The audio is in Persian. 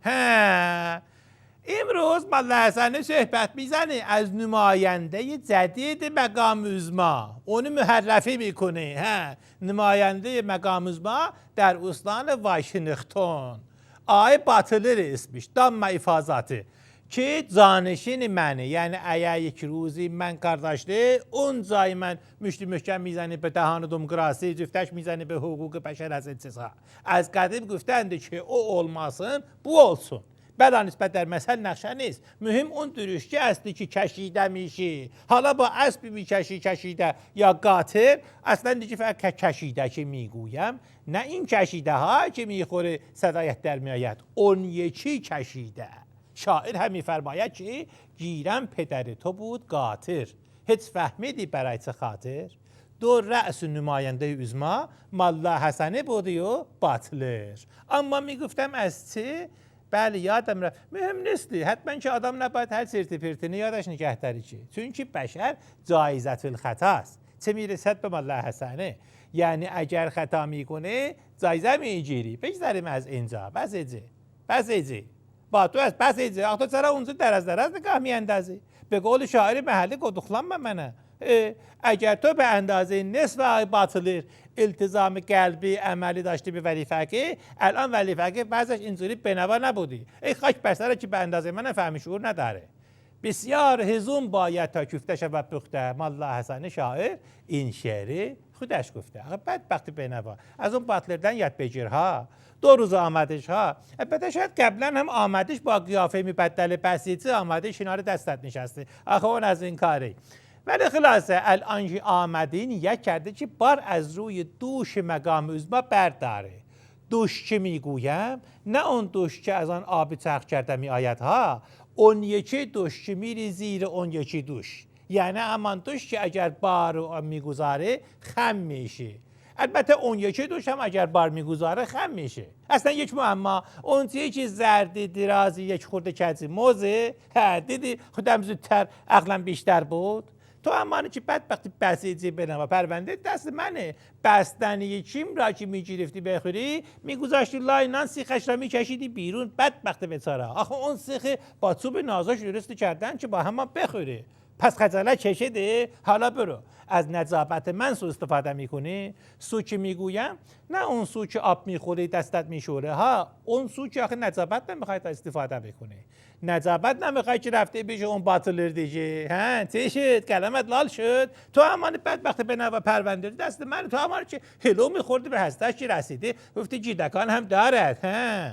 ها امروز ملا حسن صحبت میزنه از نماینده جدید مقام عظما، اونو معرفی میکنه. ها نماینده مقام عظما در استان واشنگتن، آقای باطلر اسمش، دام افاظاته که جانشین منه. یعنی اگر یک روزی من کار داشته، اون جای من مشتی محکم میزنه به دهان دموکراسی، جفتش میزنه به حقوق بشر از انتظار. از قدیم گفتند که او olmasın bu olsun. بلا نسبت در مثل نقشه نیست، مهم اون درشتی هستی که کشیده میشی. حالا با اسبی میکشی کشیده یا قاطر، اصلا دیگه فقط کشیده که میگویم، نه این کشیده ها که میخوره صدایت در میآید، اون یکی کشیده. شاعر هم میفرماید که گیرم پدر تو بود قاطر، هیچ فهمیدی برای چه خاطر؟ دو رأس نماینده عظما ملا حسنه بودی و باطلر. اما میگفتم از چه؟ بله یادم رفت، مهم نیستی، حتما که آدم نباید هر سرت پرتینه یادش نگهداری چی، چون که بشر جایزت الخطا است. چه میرسد به ملا حسنه، یعنی اگر خطا میکنه جایزه میگیری. بگذاریم از اینجا، بس ایجی با تو از بس ایجی. آخه تو چرا اونجا در از نگاه میاندازی؟ به قول شاعر محلی گدخلان منه، اگر تو به اندازه نصف آقای باطلر التزام قلبی عملی داشتی به ولیفقه، الان ولیفقه بعضش اینجوری بنوا نبودی. ای خاک بر سرت که به اندازه من فهم شعور نداره. بسیار هزوم باید تا کفته شود پخته. ملا حسن شاعر این شعری خودش گفته. بدبخت بنوا از اون باطلردن یاد بگیرها. 2 روز آمدش ها، البته شاید قبلا هم آمدش با قیافه میبدل بسیطه آمده کنار دستت نشسته، آخه اون از این کاری. ولی خلاصه الان آمدین یک کرده که بار از روی دوش مقام عظما برداره. دوش که میگویم نه اون دوش که از آن آب چرخ کرده می آید ها، اون یکی دوش که میری زیر اون یکی دوش، یعنی همان دوش که اگر بار میگذاره خم میشه. البته اون یکی دوش هم اگر بار میگذاره خم میشه. اصلا یک معما، اون چیزی زردی درازی یک خورده کسی موزه، دیدی خودم زودتر عقلم بیشتر بود. تو امانه که بدبختی بسیجی بنما پرونده دست منه. بستنی یکیم را که میگرفتی بخوری میگذاشتی لاینان سیخش را میکشیدی بیرون. بدبخت بیچاره، آخه اون سیخ با چوب نازاش درست کردن که با هم بخوره. پس خجالت کشیده. حالا برو از نجابت من سو استفاده میکنی. سو که میگویم نه اون سو که آب میخوری دستت میشوره ها، اون سو که آخه نجابت نمیخوای تا استفاده بکنی. نجابت نمیخوای که رفته بشه اون باطلر دیگه. ها چه شد؟ کلمت لال شد. تو همان بدبخت به نوا پرونده دست من، تو همان که هلو میخوردی به هستش که رسیده گفتی جیدکان هم دارد. ها